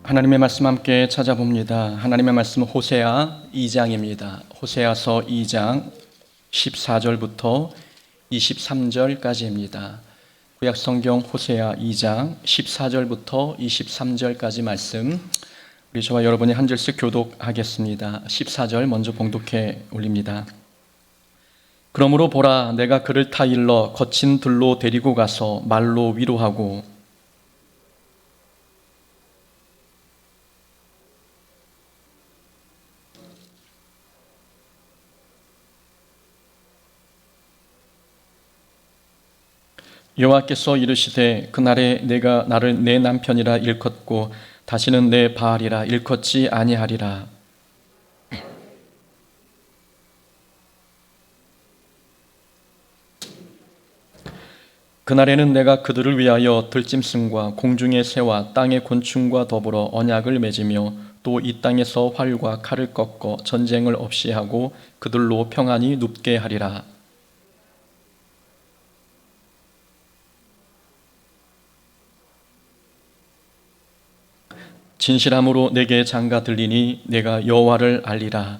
하나님의 말씀 함께 찾아봅니다. 하나님의 말씀은 호세아 2장입니다. 호세아서 2장 14절부터 23절까지입니다. 구약 성경 호세아 2장 14절부터 23절까지 말씀, 우리 저와 여러분이 한 절씩 교독하겠습니다. 14절 먼저 봉독해 올립니다. 그러므로 보라, 내가 그를 타일러 거친 들로 데리고 가서 말로 위로하고 여호와께서 이르시되 그날에 내가 나를 내 남편이라 일컫고 다시는 내 바알이라 일컫지 아니하리라. 그날에는 내가 그들을 위하여 들짐승과 공중의 새와 땅의 곤충과 더불어 언약을 맺으며 또 이 땅에서 활과 칼을 꺾어 전쟁을 없이 하고 그들로 평안히 눕게 하리라. 진실함으로 내게 장가 들리니 내가 여호와를 알리라.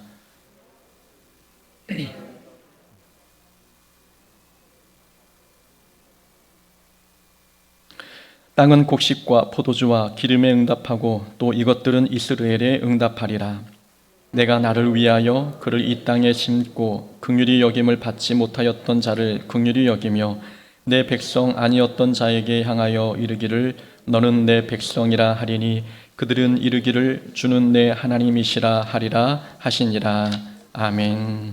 땅은 곡식과 포도주와 기름에 응답하고 또 이것들은 이스라엘에 응답하리라. 내가 나를 위하여 그를 이 땅에 심고 긍휼히 여김을 받지 못하였던 자를 긍휼히 여기며 내 백성 아니었던 자에게 향하여 이르기를 너는 내 백성이라 하리니 그들은 이르기를 주는 내 하나님이시라 하리라 하시니라. 아멘.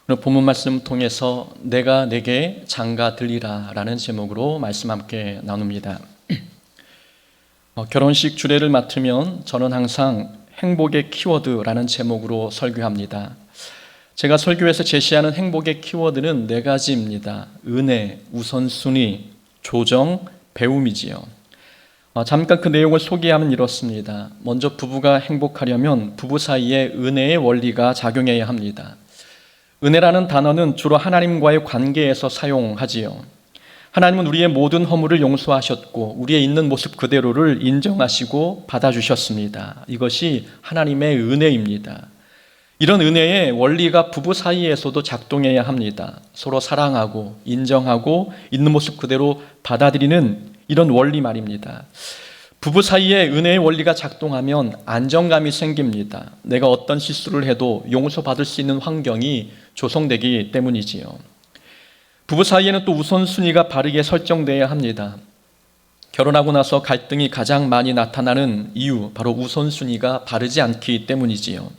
오늘 본문 말씀 통해서 내가 내게 장가 들리라 라는 제목으로 말씀 함께 나눕니다. 결혼식 주례를 맡으면 저는 항상 행복의 키워드라는 제목으로 설교합니다. 제가 설교에서 제시하는 행복의 키워드는 4가지입니다. 은혜, 우선순위, 조정, 배움이지요. 잠깐 그 내용을 소개하면 이렇습니다. 먼저 부부가 행복하려면 부부 사이에 은혜의 원리가 작용해야 합니다. 은혜라는 단어는 주로 하나님과의 관계에서 사용하지요. 하나님은 우리의 모든 허물을 용서하셨고 우리의 있는 모습 그대로를 인정하시고 받아주셨습니다. 이것이 하나님의 은혜입니다. 이런 은혜의 원리가 부부 사이에서도 작동해야 합니다. 서로 사랑하고 인정하고 있는 모습 그대로 받아들이는 이런 원리 말입니다. 부부 사이에 은혜의 원리가 작동하면 안정감이 생깁니다. 내가 어떤 실수를 해도 용서받을 수 있는 환경이 조성되기 때문이지요. 부부 사이에는 또 우선순위가 바르게 설정되어야 합니다. 결혼하고 나서 갈등이 가장 많이 나타나는 이유, 바로 우선순위가 바르지 않기 때문이지요.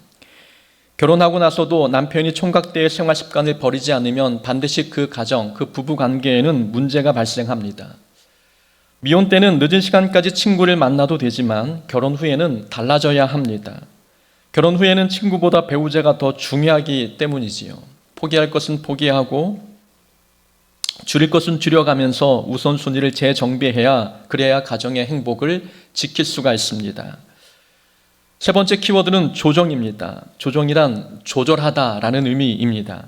결혼하고 나서도 남편이 총각대의 생활 습관을 버리지 않으면 반드시 그 가정, 그 부부 관계에는 문제가 발생합니다. 미혼 때는 늦은 시간까지 친구를 만나도 되지만 결혼 후에는 달라져야 합니다. 결혼 후에는 친구보다 배우자가 더 중요하기 때문이지요. 포기할 것은 포기하고 줄일 것은 줄여가면서 우선순위를 재정비해야, 그래야 가정의 행복을 지킬 수가 있습니다. 세 번째 키워드는 조정입니다. 조정이란 조절하다라는 의미입니다.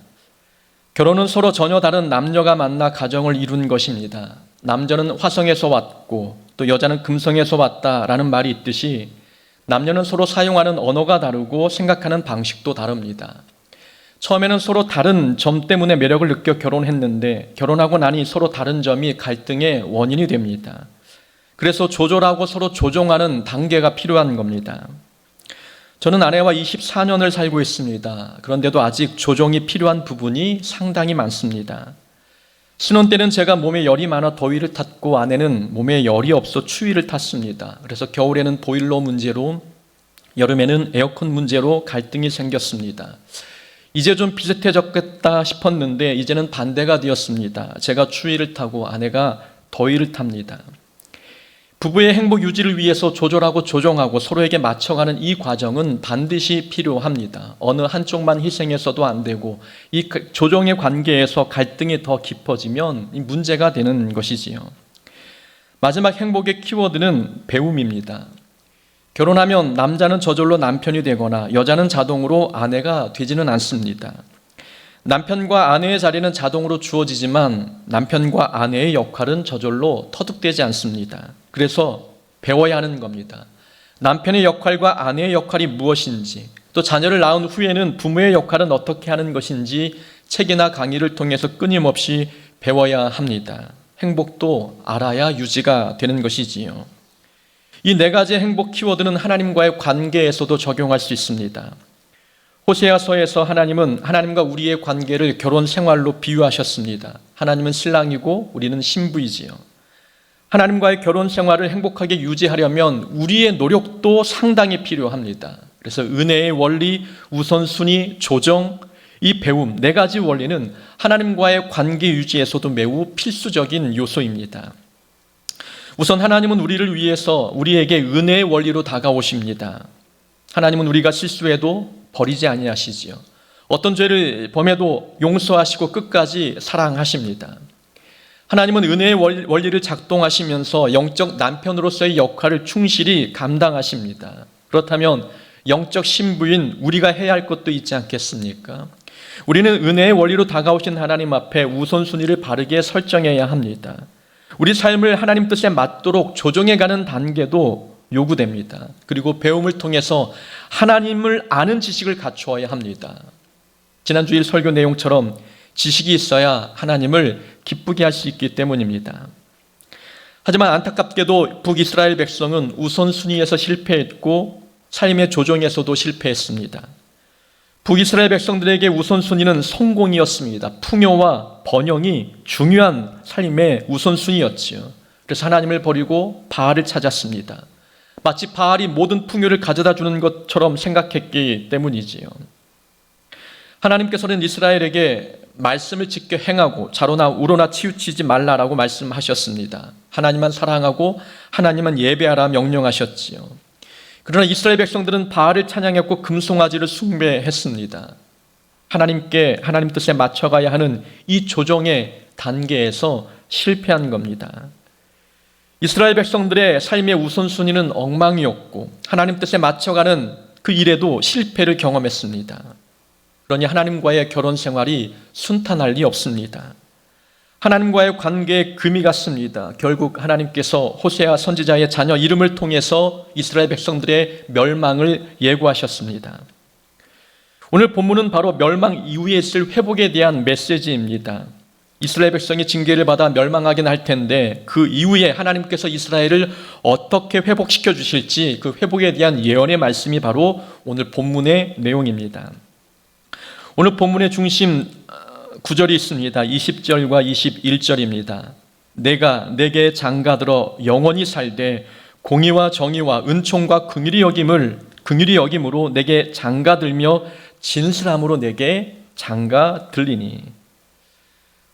결혼은 서로 전혀 다른 남녀가 만나 가정을 이룬 것입니다. 남자는 화성에서 왔고 또 여자는 금성에서 왔다라는 말이 있듯이 남녀는 서로 사용하는 언어가 다르고 생각하는 방식도 다릅니다. 처음에는 서로 다른 점 때문에 매력을 느껴 결혼했는데 결혼하고 나니 서로 다른 점이 갈등의 원인이 됩니다. 그래서 조절하고 서로 조정하는 단계가 필요한 겁니다. 저는 아내와 24년을 살고 있습니다. 그런데도 아직 조정이 필요한 부분이 상당히 많습니다. 신혼 때는 제가 몸에 열이 많아 더위를 탔고 아내는 몸에 열이 없어 추위를 탔습니다. 그래서 겨울에는 보일러 문제로, 여름에는 에어컨 문제로 갈등이 생겼습니다. 이제 좀 비슷해졌겠다 싶었는데 이제는 반대가 되었습니다. 제가 추위를 타고 아내가 더위를 탑니다. 부부의 행복 유지를 위해서 조절하고 조정하고 서로에게 맞춰가는 이 과정은 반드시 필요합니다. 어느 한쪽만 희생해서도 안 되고 이 조정의 관계에서 갈등이 더 깊어지면 문제가 되는 것이지요. 마지막 행복의 키워드는 배움입니다. 결혼하면 남자는 저절로 남편이 되거나 여자는 자동으로 아내가 되지는 않습니다. 남편과 아내의 자리는 자동으로 주어지지만 남편과 아내의 역할은 저절로 터득되지 않습니다. 그래서 배워야 하는 겁니다. 남편의 역할과 아내의 역할이 무엇인지, 또 자녀를 낳은 후에는 부모의 역할은 어떻게 하는 것인지 책이나 강의를 통해서 끊임없이 배워야 합니다. 행복도 알아야 유지가 되는 것이지요. 이 네 가지의 행복 키워드는 하나님과의 관계에서도 적용할 수 있습니다. 호세아서에서 하나님은 하나님과 우리의 관계를 결혼 생활로 비유하셨습니다. 하나님은 신랑이고 우리는 신부이지요. 하나님과의 결혼 생활을 행복하게 유지하려면 우리의 노력도 상당히 필요합니다. 그래서 은혜의 원리, 우선순위, 조정, 이 배움, 네 가지 원리는 하나님과의 관계 유지에서도 매우 필수적인 요소입니다. 우선 하나님은 우리를 위해서 우리에게 은혜의 원리로 다가오십니다. 하나님은 우리가 실수해도 버리지 아니하시지요. 어떤 죄를 범해도 용서하시고 끝까지 사랑하십니다. 하나님은 은혜의 원리를 작동하시면서 영적 남편으로서의 역할을 충실히 감당하십니다. 그렇다면 영적 신부인 우리가 해야 할 것도 있지 않겠습니까? 우리는 은혜의 원리로 다가오신 하나님 앞에 우선순위를 바르게 설정해야 합니다. 우리 삶을 하나님 뜻에 맞도록 조정해가는 단계도 요구됩니다. 그리고 배움을 통해서 하나님을 아는 지식을 갖추어야 합니다. 지난주일 설교 내용처럼 지식이 있어야 하나님을 기쁘게 할 수 있기 때문입니다. 하지만 안타깝게도 북이스라엘 백성은 우선순위에서 실패했고 삶의 조정에서도 실패했습니다. 북이스라엘 백성들에게 우선순위는 성공이었습니다. 풍요와 번영이 중요한 삶의 우선순위였지요. 그래서 하나님을 버리고 바알을 찾았습니다. 마치 바알이 모든 풍요를 가져다 주는 것처럼 생각했기 때문이지요. 하나님께서는 이스라엘에게 말씀을 지켜 행하고 자로나 우로나 치우치지 말라라고 말씀하셨습니다. 하나님만 사랑하고 하나님만 예배하라 명령하셨지요. 그러나 이스라엘 백성들은 바알을 찬양했고 금송아지를 숭배했습니다. 하나님 뜻에 맞춰가야 하는 이 조정의 단계에서 실패한 겁니다. 이스라엘 백성들의 삶의 우선순위는 엉망이었고 하나님 뜻에 맞춰가는 그 일에도 실패를 경험했습니다. 그러니 하나님과의 결혼 생활이 순탄할 리 없습니다. 하나님과의 관계에 금이 갔습니다. 결국 하나님께서 호세아 선지자의 자녀 이름을 통해서 이스라엘 백성들의 멸망을 예고하셨습니다. 오늘 본문은 바로 멸망 이후에 있을 회복에 대한 메시지입니다. 이스라엘 백성이 징계를 받아 멸망하긴 할 텐데 그 이후에 하나님께서 이스라엘을 어떻게 회복시켜 주실지 그 회복에 대한 예언의 말씀이 바로 오늘 본문의 내용입니다. 오늘 본문의 중심 구절이 있습니다. 20절과 21절입니다. 내가 내게 장가들어 영원히 살되 공의와 정의와 은총과 긍휼히 여김으로 내게 장가들며 진실함으로 내게 장가들리니.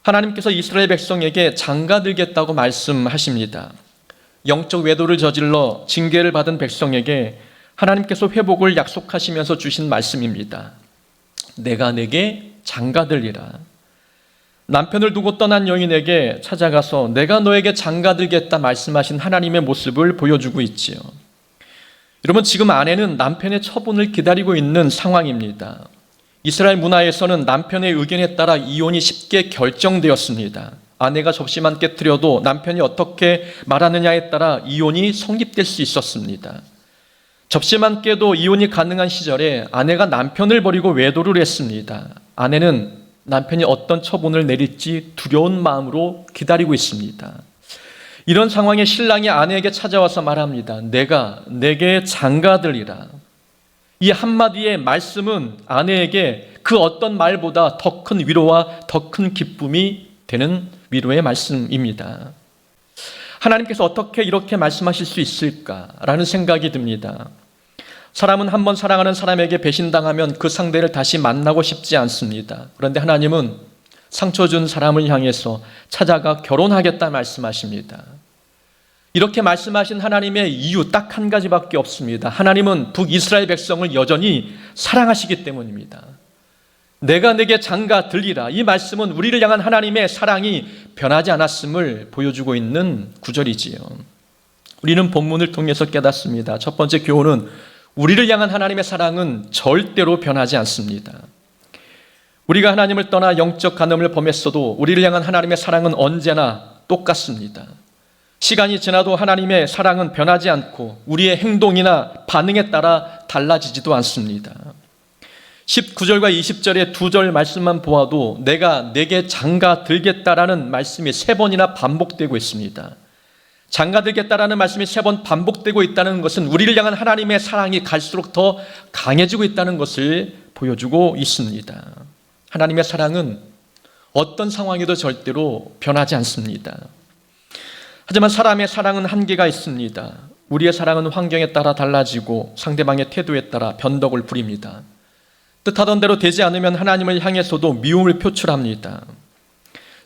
하나님께서 이스라엘 백성에게 장가들겠다고 말씀하십니다. 영적 외도를 저질러 징계를 받은 백성에게 하나님께서 회복을 약속하시면서 주신 말씀입니다. 내가 내게 장가들리라. 남편을 두고 떠난 여인에게 찾아가서 내가 너에게 장가들겠다 말씀하신 하나님의 모습을 보여주고 있지요. 여러분, 지금 아내는 남편의 처분을 기다리고 있는 상황입니다. 이스라엘 문화에서는 남편의 의견에 따라 이혼이 쉽게 결정되었습니다. 아내가 접시만 깨뜨려도 남편이 어떻게 말하느냐에 따라 이혼이 성립될 수 있었습니다. 접시만 깨도 이혼이 가능한 시절에 아내가 남편을 버리고 외도를 했습니다. 아내는 남편이 어떤 처분을 내릴지 두려운 마음으로 기다리고 있습니다. 이런 상황에 신랑이 아내에게 찾아와서 말합니다. 내가 내게 장가들리라. 이 한마디의 말씀은 아내에게 그 어떤 말보다 더 큰 위로와 더 큰 기쁨이 되는 위로의 말씀입니다. 하나님께서 어떻게 이렇게 말씀하실 수 있을까라는 생각이 듭니다. 사람은 한번 사랑하는 사람에게 배신당하면 그 상대를 다시 만나고 싶지 않습니다. 그런데 하나님은 상처 준 사람을 향해서 찾아가 결혼하겠다 말씀하십니다. 이렇게 말씀하신 하나님의 이유 딱 한 가지밖에 없습니다. 하나님은 북이스라엘 백성을 여전히 사랑하시기 때문입니다. 내가 내게 장가 들리라. 이 말씀은 우리를 향한 하나님의 사랑이 변하지 않았음을 보여주고 있는 구절이지요. 우리는 본문을 통해서 깨닫습니다. 첫 번째 교훈은 우리를 향한 하나님의 사랑은 절대로 변하지 않습니다. 우리가 하나님을 떠나 영적 간음을 범했어도 우리를 향한 하나님의 사랑은 언제나 똑같습니다. 시간이 지나도 하나님의 사랑은 변하지 않고 우리의 행동이나 반응에 따라 달라지지도 않습니다. 19절과 20절의 두 절 말씀만 보아도 내가 내게 장가 들겠다라는 말씀이 3번이나 반복되고 있습니다. 장가 들겠다라는 말씀이 3번 반복되고 있다는 것은 우리를 향한 하나님의 사랑이 갈수록 더 강해지고 있다는 것을 보여주고 있습니다. 하나님의 사랑은 어떤 상황에도 절대로 변하지 않습니다. 하지만 사람의 사랑은 한계가 있습니다. 우리의 사랑은 환경에 따라 달라지고 상대방의 태도에 따라 변덕을 부립니다. 뜻하던 대로 되지 않으면 하나님을 향해서도 미움을 표출합니다.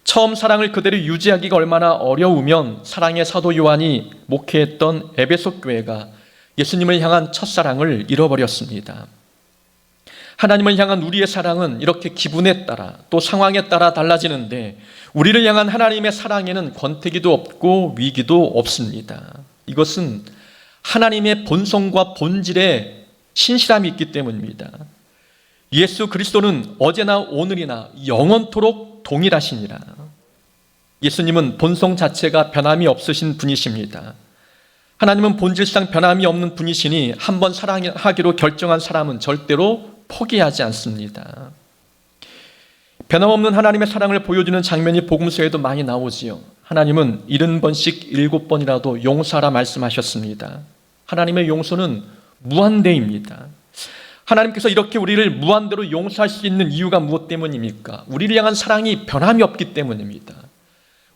처음 사랑을 그대로 유지하기가 얼마나 어려우면 사랑의 사도 요한이 목회했던 에베소 교회가 예수님을 향한 첫사랑을 잃어버렸습니다. 하나님을 향한 우리의 사랑은 이렇게 기분에 따라 또 상황에 따라 달라지는데 우리를 향한 하나님의 사랑에는 권태기도 없고 위기도 없습니다. 이것은 하나님의 본성과 본질에 신실함이 있기 때문입니다. 예수 그리스도는 어제나 오늘이나 영원토록 동일하시니라. 예수님은 본성 자체가 변함이 없으신 분이십니다. 하나님은 본질상 변함이 없는 분이시니 한번 사랑하기로 결정한 사람은 절대로 포기하지 않습니다. 변함없는 하나님의 사랑을 보여주는 장면이 복음서에도 많이 나오지요. 하나님은 70번씩 7번이라도 용서하라 말씀하셨습니다. 하나님의 용서는 무한대입니다. 하나님께서 이렇게 우리를 무한대로 용서할 수 있는 이유가 무엇 때문입니까? 우리를 향한 사랑이 변함이 없기 때문입니다.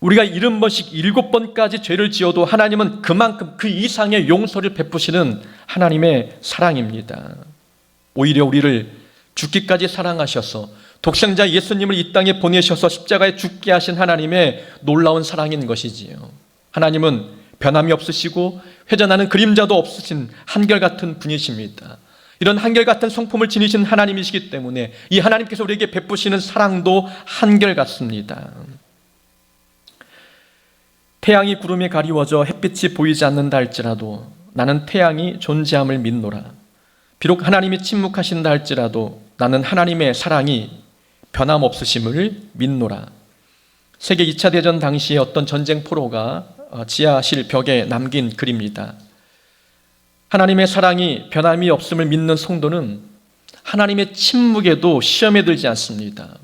우리가 70번씩 7번까지 죄를 지어도 하나님은 그만큼 그 이상의 용서를 베푸시는 하나님의 사랑입니다. 오히려 우리를 죽기까지 사랑하셔서 독생자 예수님을 이 땅에 보내셔서 십자가에 죽게 하신 하나님의 놀라운 사랑인 것이지요. 하나님은 변함이 없으시고 회전하는 그림자도 없으신 한결같은 분이십니다. 이런 한결같은 성품을 지니신 하나님이시기 때문에 이 하나님께서 우리에게 베푸시는 사랑도 한결같습니다. 태양이 구름에 가리워져 햇빛이 보이지 않는다 할지라도 나는 태양이 존재함을 믿노라. 비록 하나님이 침묵하신다 할지라도 나는 하나님의 사랑이 변함없으심을 믿노라. 세계 2차 대전 당시에 어떤 전쟁 포로가 지하실 벽에 남긴 글입니다. 하나님의 사랑이 변함이 없음을 믿는 성도는 하나님의 침묵에도 시험에 들지 않습니다.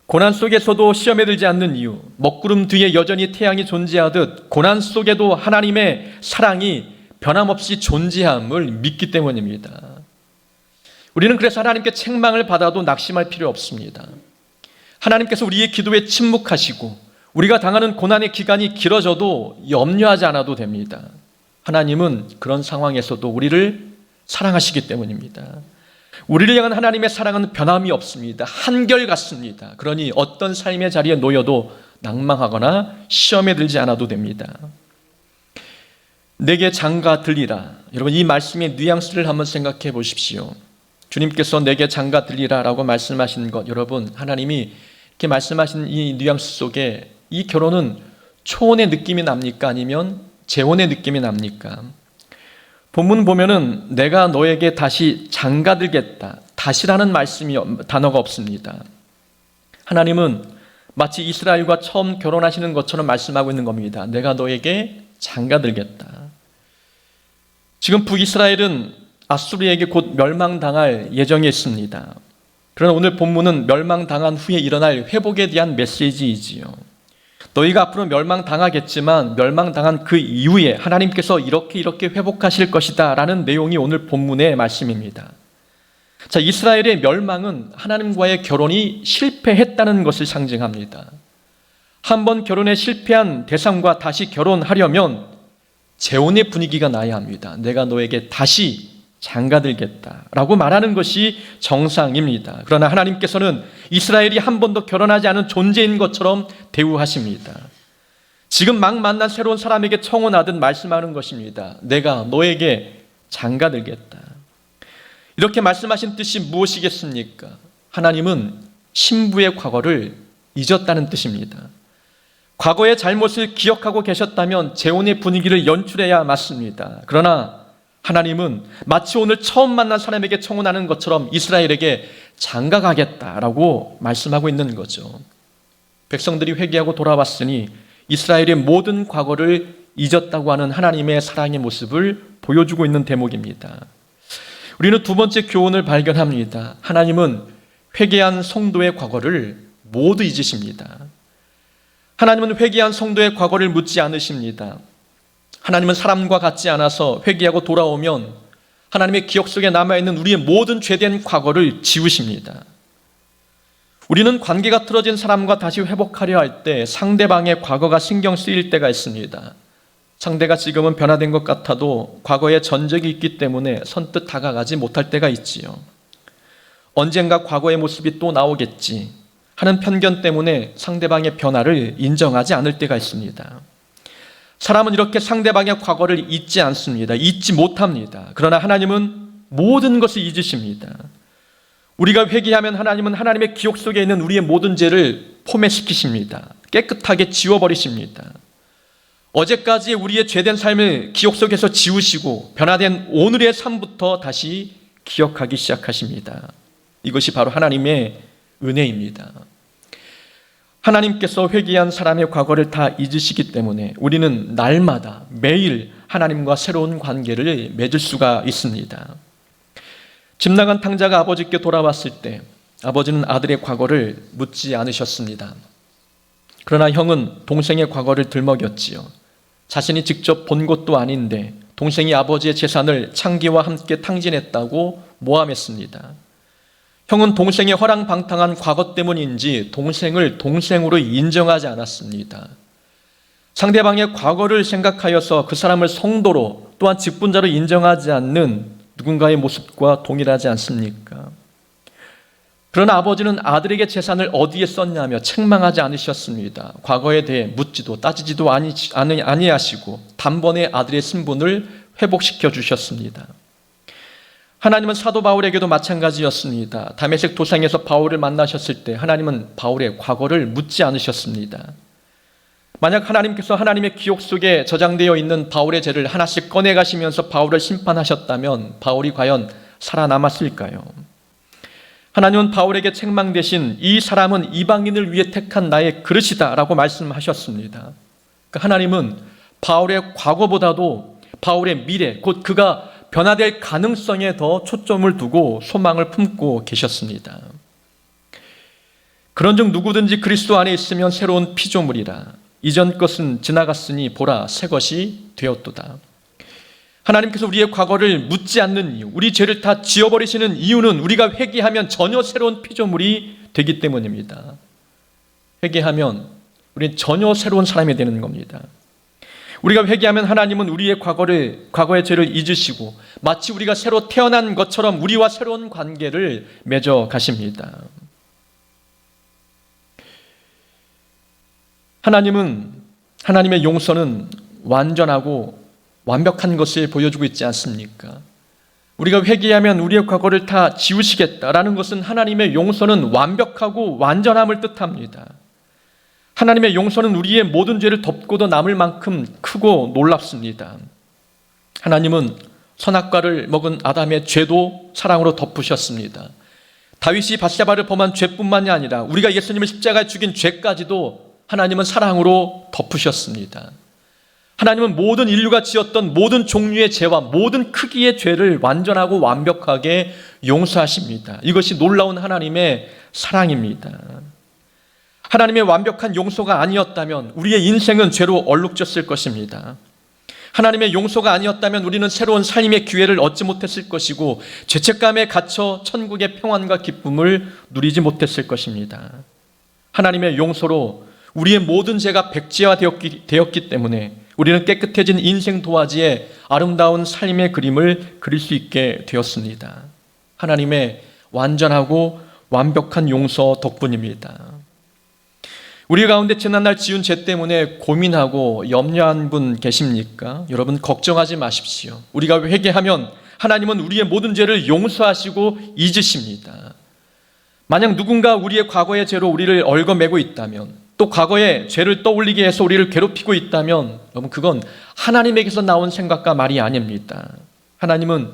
고난 속에서도 시험에 들지 않는 이유, 먹구름 뒤에 여전히 태양이 존재하듯 고난 속에도 하나님의 사랑이 변함없이 존재함을 믿기 때문입니다. 우리는 그래서 하나님께 책망을 받아도 낙심할 필요 없습니다. 하나님께서 우리의 기도에 침묵하시고 우리가 당하는 고난의 기간이 길어져도 염려하지 않아도 됩니다. 하나님은 그런 상황에서도 우리를 사랑하시기 때문입니다. 우리를 향한 하나님의 사랑은 변함이 없습니다. 한결같습니다. 그러니 어떤 삶의 자리에 놓여도 낭망하거나 시험에 들지 않아도 됩니다. 내게 장가 들리라. 여러분, 이 말씀의 뉘앙스를 한번 생각해 보십시오. 주님께서 내게 장가 들리라 라고 말씀하신 것, 여러분, 하나님이 이렇게 말씀하신 이 뉘앙스 속에 이 결혼은 초혼의 느낌이 납니까? 아니면 재혼의 느낌이 납니까? 본문 보면은 내가 너에게 다시 장가 들겠다, 다시라는 단어가 없습니다. 하나님은 마치 이스라엘과 처음 결혼하시는 것처럼 말씀하고 있는 겁니다. 내가 너에게 장가 들겠다. 지금 북이스라엘은 아수르에게 곧 멸망당할 예정에 있습니다. 그러나 오늘 본문은 멸망당한 후에 일어날 회복에 대한 메시지이지요. 너희가 앞으로 멸망당하겠지만 멸망당한 그 이후에 하나님께서 이렇게 회복하실 것이다 라는 내용이 오늘 본문의 말씀입니다. 자, 이스라엘의 멸망은 하나님과의 결혼이 실패했다는 것을 상징합니다. 한번 결혼에 실패한 대상과 다시 결혼하려면 재혼의 분위기가 나야 합니다. 내가 너에게 다시 장가들겠다라고 말하는 것이 정상입니다. 그러나 하나님께서는 이스라엘이 한 번도 결혼하지 않은 존재인 것처럼 대우하십니다. 지금 막 만난 새로운 사람에게 청혼하듯 말씀하는 것입니다. 내가 너에게 장가들겠다. 이렇게 말씀하신 뜻이 무엇이겠습니까? 하나님은 신부의 과거를 잊었다는 뜻입니다. 과거의 잘못을 기억하고 계셨다면 재혼의 분위기를 연출해야 맞습니다. 그러나 하나님은 마치 오늘 처음 만난 사람에게 청혼하는 것처럼 이스라엘에게 장가가겠다라고 말씀하고 있는 거죠. 백성들이 회개하고 돌아왔으니 이스라엘의 모든 과거를 잊었다고 하는 하나님의 사랑의 모습을 보여주고 있는 대목입니다. 우리는 두 번째 교훈을 발견합니다. 하나님은 회개한 성도의 과거를 모두 잊으십니다. 하나님은 회개한 성도의 과거를 묻지 않으십니다. 하나님은 사람과 같지 않아서 회개하고 돌아오면 하나님의 기억 속에 남아있는 우리의 모든 죄된 과거를 지우십니다. 우리는 관계가 틀어진 사람과 다시 회복하려 할 때 상대방의 과거가 신경 쓰일 때가 있습니다. 상대가 지금은 변화된 것 같아도 과거에 전적이 있기 때문에 선뜻 다가가지 못할 때가 있지요. 언젠가 과거의 모습이 또 나오겠지 하는 편견 때문에 상대방의 변화를 인정하지 않을 때가 있습니다. 사람은 이렇게 상대방의 과거를 잊지 않습니다. 잊지 못합니다. 그러나 하나님은 모든 것을 잊으십니다. 우리가 회개하면 하나님은 하나님의 기억 속에 있는 우리의 모든 죄를 포맷시키십니다. 깨끗하게 지워버리십니다. 어제까지 우리의 죄된 삶을 기억 속에서 지우시고 변화된 오늘의 삶부터 다시 기억하기 시작하십니다. 이것이 바로 하나님의 은혜입니다. 하나님께서 회개한 사람의 과거를 다 잊으시기 때문에 우리는 날마다 매일 하나님과 새로운 관계를 맺을 수가 있습니다. 집 나간 탕자가 아버지께 돌아왔을 때 아버지는 아들의 과거를 묻지 않으셨습니다. 그러나 형은 동생의 과거를 들먹였지요. 자신이 직접 본 것도 아닌데 동생이 아버지의 재산을 창기와 함께 탕진했다고 모함했습니다. 형은 동생의 허랑방탕한 과거 때문인지 동생을 동생으로 인정하지 않았습니다. 상대방의 과거를 생각하여서 그 사람을 성도로 또한 직분자로 인정하지 않는 누군가의 모습과 동일하지 않습니까? 그러나 아버지는 아들에게 재산을 어디에 썼냐며 책망하지 않으셨습니다. 과거에 대해 묻지도 따지지도 아니하시고 단번에 아들의 신분을 회복시켜 주셨습니다. 하나님은 사도 바울에게도 마찬가지였습니다. 다메섹 도상에서 바울을 만나셨을 때 하나님은 바울의 과거를 묻지 않으셨습니다. 만약 하나님께서 하나님의 기억 속에 저장되어 있는 바울의 죄를 하나씩 꺼내가시면서 바울을 심판하셨다면 바울이 과연 살아남았을까요? 하나님은 바울에게 책망 대신 이 사람은 이방인을 위해 택한 나의 그릇이다 라고 말씀하셨습니다. 그러니까 하나님은 바울의 과거보다도 바울의 미래, 곧 그가 변화될 가능성에 더 초점을 두고 소망을 품고 계셨습니다. 그런즉 누구든지 그리스도 안에 있으면 새로운 피조물이라 이전 것은 지나갔으니 보라 새 것이 되었도다. 하나님께서 우리의 과거를 묻지 않는 이유, 우리 죄를 다 지워버리시는 이유는 우리가 회개하면 전혀 새로운 피조물이 되기 때문입니다. 회개하면 우리는 전혀 새로운 사람이 되는 겁니다. 우리가 회개하면 하나님은 우리의 과거의 죄를 잊으시고 마치 우리가 새로 태어난 것처럼 우리와 새로운 관계를 맺어 가십니다. 하나님의 용서는 완전하고 완벽한 것을 보여주고 있지 않습니까? 우리가 회개하면 우리의 과거를 다 지우시겠다라는 것은 하나님의 용서는 완벽하고 완전함을 뜻합니다. 하나님의 용서는 우리의 모든 죄를 덮고도 남을 만큼 크고 놀랍습니다. 하나님은 선악과를 먹은 아담의 죄도 사랑으로 덮으셨습니다. 다윗이 밧세바를 범한 죄뿐만이 아니라 우리가 예수님을 십자가에 죽인 죄까지도 하나님은 사랑으로 덮으셨습니다. 하나님은 모든 인류가 지었던 모든 종류의 죄와 모든 크기의 죄를 완전하고 완벽하게 용서하십니다. 이것이 놀라운 하나님의 사랑입니다. 하나님의 완벽한 용서가 아니었다면 우리의 인생은 죄로 얼룩졌을 것입니다. 하나님의 용서가 아니었다면 우리는 새로운 삶의 기회를 얻지 못했을 것이고 죄책감에 갇혀 천국의 평안과 기쁨을 누리지 못했을 것입니다. 하나님의 용서로 우리의 모든 죄가 백지화되었기 때문에 우리는 깨끗해진 인생 도화지에 아름다운 삶의 그림을 그릴 수 있게 되었습니다. 하나님의 완전하고 완벽한 용서 덕분입니다. 우리 가운데 지난날 지은 죄 때문에 고민하고 염려한 분 계십니까? 여러분 걱정하지 마십시오. 우리가 회개하면 하나님은 우리의 모든 죄를 용서하시고 잊으십니다. 만약 누군가 우리의 과거의 죄로 우리를 얽어매고 있다면 또 과거의 죄를 떠올리게 해서 우리를 괴롭히고 있다면 여러분 그건 하나님에게서 나온 생각과 말이 아닙니다. 하나님은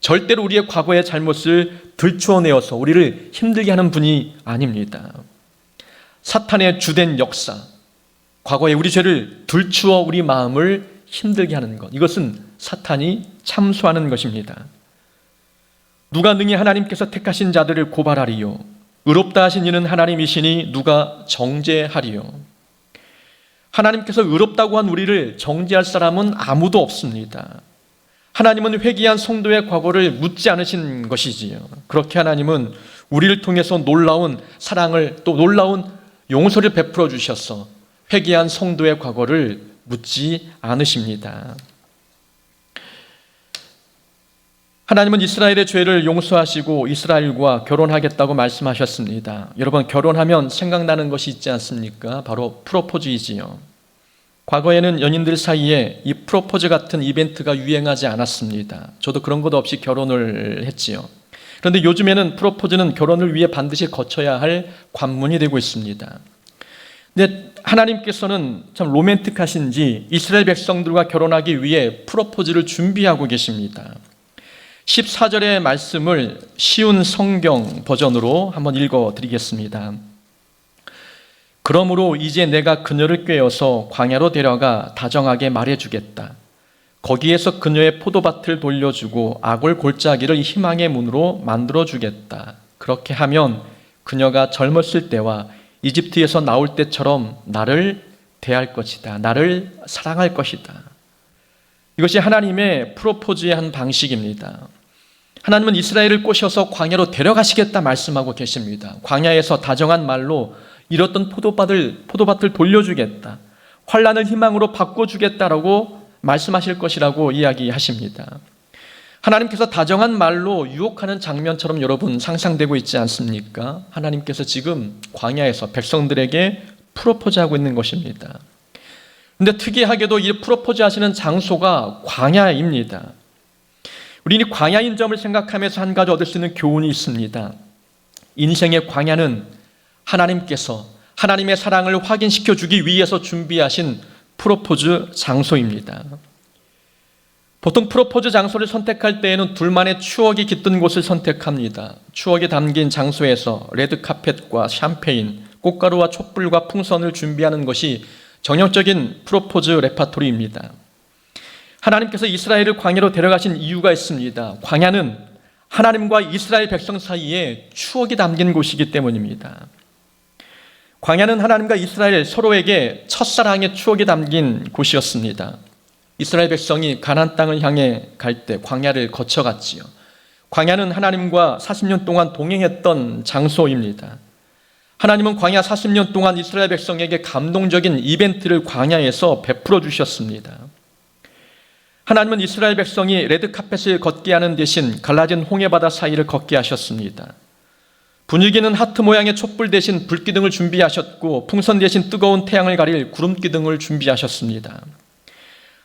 절대로 우리의 과거의 잘못을 들추어내어서 우리를 힘들게 하는 분이 아닙니다. 사탄의 주된 역사, 과거의 우리 죄를 들추어 우리 마음을 힘들게 하는 것, 이것은 사탄이 참소하는 것입니다. 누가 능히 하나님께서 택하신 자들을 고발하리요? 의롭다 하신 이는 하나님이시니 누가 정죄하리요? 하나님께서 의롭다고 한 우리를 정죄할 사람은 아무도 없습니다. 하나님은 회개한 성도의 과거를 묻지 않으신 것이지요. 그렇게 하나님은 우리를 통해서 놀라운 사랑을, 또 놀라운 용서를 베풀어 주셔서 회개한 성도의 과거를 묻지 않으십니다. 하나님은 이스라엘의 죄를 용서하시고 이스라엘과 결혼하겠다고 말씀하셨습니다. 여러분, 결혼하면 생각나는 것이 있지 않습니까? 바로 프로포즈이지요. 과거에는 연인들 사이에 이 프로포즈 같은 이벤트가 유행하지 않았습니다. 저도 그런 것 없이 결혼을 했지요. 그런데 요즘에는 프로포즈는 결혼을 위해 반드시 거쳐야 할 관문이 되고 있습니다. 근데 하나님께서는 참 로맨틱하신지 이스라엘 백성들과 결혼하기 위해 프로포즈를 준비하고 계십니다. 14절의 말씀을 쉬운 성경 버전으로 한번 읽어드리겠습니다. 그러므로 이제 내가 그녀를 꾀어서 광야로 데려가 다정하게 말해주겠다. 거기에서 그녀의 포도밭을 돌려주고 악을 골짜기를 희망의 문으로 만들어주겠다. 그렇게 하면 그녀가 젊었을 때와 이집트에서 나올 때처럼 나를 대할 것이다. 나를 사랑할 것이다. 이것이 하나님의 프로포즈의 한 방식입니다. 하나님은 이스라엘을 꼬셔서 광야로 데려가시겠다 말씀하고 계십니다. 광야에서 다정한 말로 잃었던 포도밭을 돌려주겠다. 환난을 희망으로 바꿔주겠다라고 말씀하실 것이라고 이야기하십니다. 하나님께서 다정한 말로 유혹하는 장면처럼 여러분 상상되고 있지 않습니까? 하나님께서 지금 광야에서 백성들에게 프로포즈하고 있는 것입니다. 그런데 특이하게도 이 프로포즈 하시는 장소가 광야입니다. 우리는 광야인 점을 생각하면서 한 가지 얻을 수 있는 교훈이 있습니다. 인생의 광야는 하나님께서 하나님의 사랑을 확인시켜 주기 위해서 준비하신 프로포즈 장소입니다. 보통 프로포즈 장소를 선택할 때에는 둘만의 추억이 깃든 곳을 선택합니다. 추억이 담긴 장소에서 레드카펫과 샴페인, 꽃가루와 촛불과 풍선을 준비하는 것이 정형적인 프로포즈 레파토리입니다. 하나님께서 이스라엘을 광야로 데려가신 이유가 있습니다. 광야는 하나님과 이스라엘 백성 사이에 추억이 담긴 곳이기 때문입니다. 광야는 하나님과 이스라엘 서로에게 첫사랑의 추억이 담긴 곳이었습니다. 이스라엘 백성이 가나안 땅을 향해 갈 때 광야를 거쳐갔지요. 광야는 하나님과 40년 동안 동행했던 장소입니다. 하나님은 광야 40년 동안 이스라엘 백성에게 감동적인 이벤트를 광야에서 베풀어 주셨습니다. 하나님은 이스라엘 백성이 레드카펫을 걷게 하는 대신 갈라진 홍해바다 사이를 걷게 하셨습니다. 분위기는 하트 모양의 촛불 대신 불기둥을 준비하셨고 풍선 대신 뜨거운 태양을 가릴 구름기둥을 준비하셨습니다.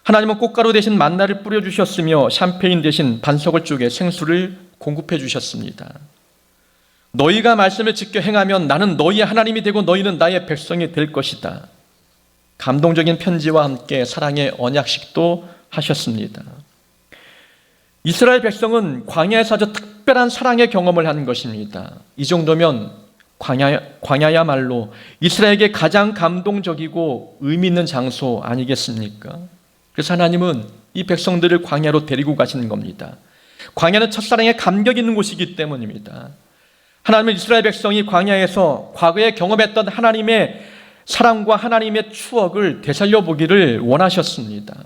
하나님은 꽃가루 대신 만나를 뿌려주셨으며 샴페인 대신 반석을 쪼개 생수를 공급해 주셨습니다. 너희가 말씀을 지켜 행하면 나는 너희의 하나님이 되고 너희는 나의 백성이 될 것이다. 감동적인 편지와 함께 사랑의 언약식도 하셨습니다. 이스라엘 백성은 광야에서 아주 특별한 사랑의 경험을 한 것입니다. 이 정도면 광야야말로 이스라엘에게 가장 감동적이고 의미 있는 장소 아니겠습니까? 그래서 하나님은 이 백성들을 광야로 데리고 가시는 겁니다. 광야는 첫사랑의 감격 있는 곳이기 때문입니다. 하나님은 이스라엘 백성이 광야에서 과거에 경험했던 하나님의 사랑과 하나님의 추억을 되살려 보기를 원하셨습니다.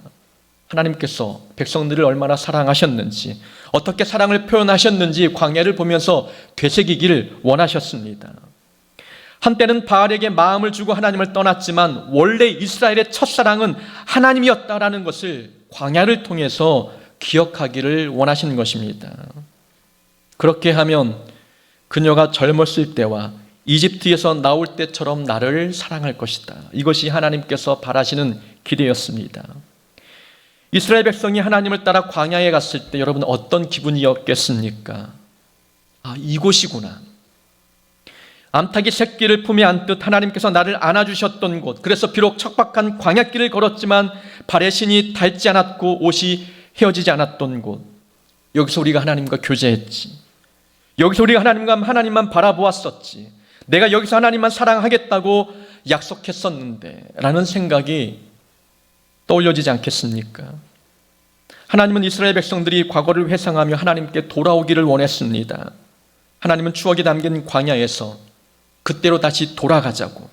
하나님께서 백성들을 얼마나 사랑하셨는지, 어떻게 사랑을 표현하셨는지 광야를 보면서 되새기기를 원하셨습니다. 한때는 바알에게 마음을 주고 하나님을 떠났지만 원래 이스라엘의 첫사랑은 하나님이었다라는 것을 광야를 통해서 기억하기를 원하시는 것입니다. 그렇게 하면 그녀가 젊었을 때와 이집트에서 나올 때처럼 나를 사랑할 것이다. 이것이 하나님께서 바라시는 기대였습니다. 이스라엘 백성이 하나님을 따라 광야에 갔을 때 여러분 어떤 기분이었겠습니까? 이곳이구나. 암탉이 새끼를 품에 안듯 하나님께서 나를 안아주셨던 곳, 그래서 비록 척박한 광야길을 걸었지만 발의 신이 닳지 않았고 옷이 헤어지지 않았던 곳, 여기서 우리가 하나님과 교제했지, 여기서 우리가 하나님만 바라보았었지, 내가 여기서 하나님만 사랑하겠다고 약속했었는데 라는 생각이 떠올려지지 않겠습니까? 하나님은 이스라엘 백성들이 과거를 회상하며 하나님께 돌아오기를 원했습니다. 하나님은 추억이 담긴 광야에서 그때로 다시 돌아가자고,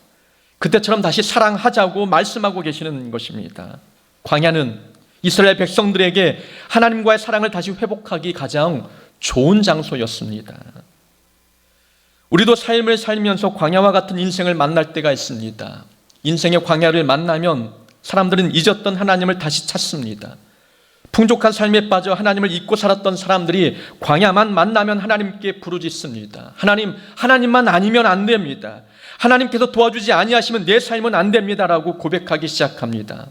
그때처럼 다시 사랑하자고 말씀하고 계시는 것입니다. 광야는 이스라엘 백성들에게 하나님과의 사랑을 다시 회복하기 가장 좋은 장소였습니다. 우리도 삶을 살면서 광야와 같은 인생을 만날 때가 있습니다. 인생의 광야를 만나면 사람들은 잊었던 하나님을 다시 찾습니다. 풍족한 삶에 빠져 하나님을 잊고 살았던 사람들이 광야만 만나면 하나님께 부르짖습니다. 하나님만 아니면 안 됩니다. 하나님께서 도와주지 아니하시면 내 삶은 안 됩니다라고 고백하기 시작합니다.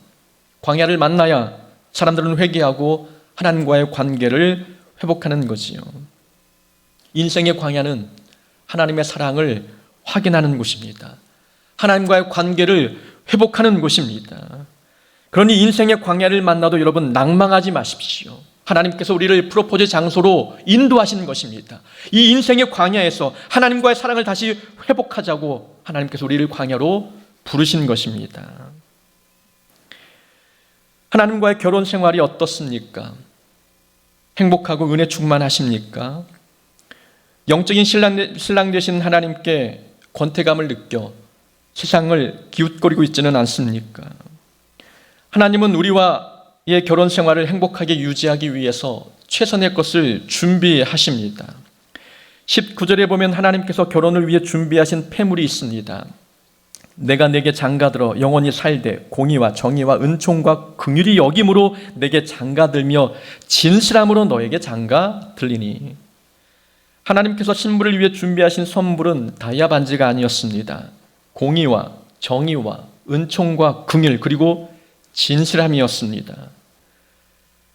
광야를 만나야 사람들은 회개하고 하나님과의 관계를 회복하는 거지요. 인생의 광야는 하나님의 사랑을 확인하는 곳입니다. 하나님과의 관계를 회복하는 곳입니다. 그러니 인생의 광야를 만나도 여러분 낭망하지 마십시오. 하나님께서 우리를 프로포즈 장소로 인도하시는 것입니다. 이 인생의 광야에서 하나님과의 사랑을 다시 회복하자고 하나님께서 우리를 광야로 부르신 것입니다. 하나님과의 결혼 생활이 어떻습니까? 행복하고 은혜 충만하십니까? 영적인 신랑 되신 하나님께 권태감을 느껴 세상을 기웃거리고 있지는 않습니까? 하나님은 우리와의 결혼 생활을 행복하게 유지하기 위해서 최선의 것을 준비하십니다. 19절에 보면 하나님께서 결혼을 위해 준비하신 폐물이 있습니다. 내가 내게 장가들어 영원히 살되 공의와 정의와 은총과 긍휼이 여김으로 내게 장가들며 진실함으로 너에게 장가들리니. 하나님께서 신부를 위해 준비하신 선물은 다이아 반지가 아니었습니다. 공의와 정의와 은총과 긍휼 그리고 진실함이었습니다.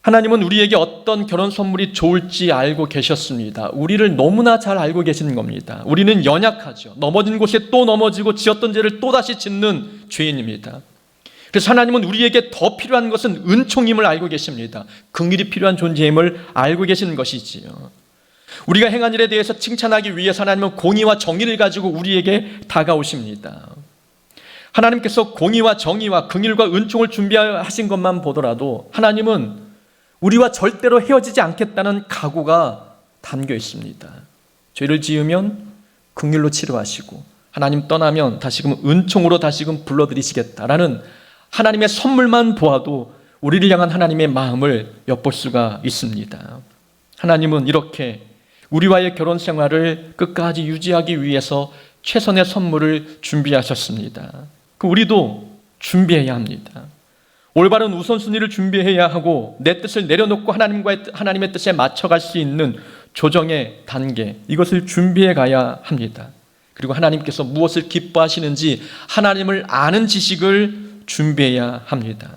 하나님은 우리에게 어떤 결혼 선물이 좋을지 알고 계셨습니다. 우리를 너무나 잘 알고 계시는 겁니다. 우리는 연약하죠. 넘어진 곳에 또 넘어지고 지었던 죄를 또다시 짓는 죄인입니다. 그래서 하나님은 우리에게 더 필요한 것은 은총임을 알고 계십니다. 긍휼이 필요한 존재임을 알고 계시는 것이지요. 우리가 행한 일에 대해서 칭찬하기 위해서 하나님은 공의와 정의를 가지고 우리에게 다가오십니다. 하나님께서 공의와 정의와 긍휼과 은총을 준비하신 것만 보더라도 하나님은 우리와 절대로 헤어지지 않겠다는 각오가 담겨 있습니다. 죄를 지으면 긍휼로 치료하시고 하나님 떠나면 다시금 은총으로 다시금 불러들이시겠다라는 하나님의 선물만 보아도 우리를 향한 하나님의 마음을 엿볼 수가 있습니다. 하나님은 이렇게 우리와의 결혼 생활을 끝까지 유지하기 위해서 최선의 선물을 준비하셨습니다. 우리도 준비해야 합니다. 올바른 우선순위를 준비해야 하고 내 뜻을 내려놓고 하나님의 뜻에 맞춰갈 수 있는 조정의 단계, 이것을 준비해 가야 합니다. 그리고 하나님께서 무엇을 기뻐하시는지 하나님을 아는 지식을 준비해야 합니다.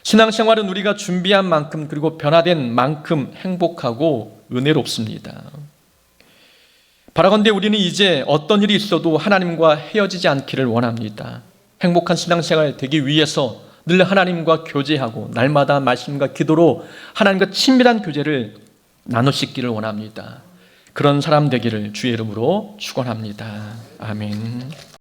신앙생활은 우리가 준비한 만큼 그리고 변화된 만큼 행복하고 은혜롭습니다. 바라건대 우리는 이제 어떤 일이 있어도 하나님과 헤어지지 않기를 원합니다. 행복한 신앙생활 되기 위해서 늘 하나님과 교제하고 날마다 말씀과 기도로 하나님과 친밀한 교제를 나누시기를 원합니다. 그런 사람 되기를 주의 이름으로 축원합니다. 아멘.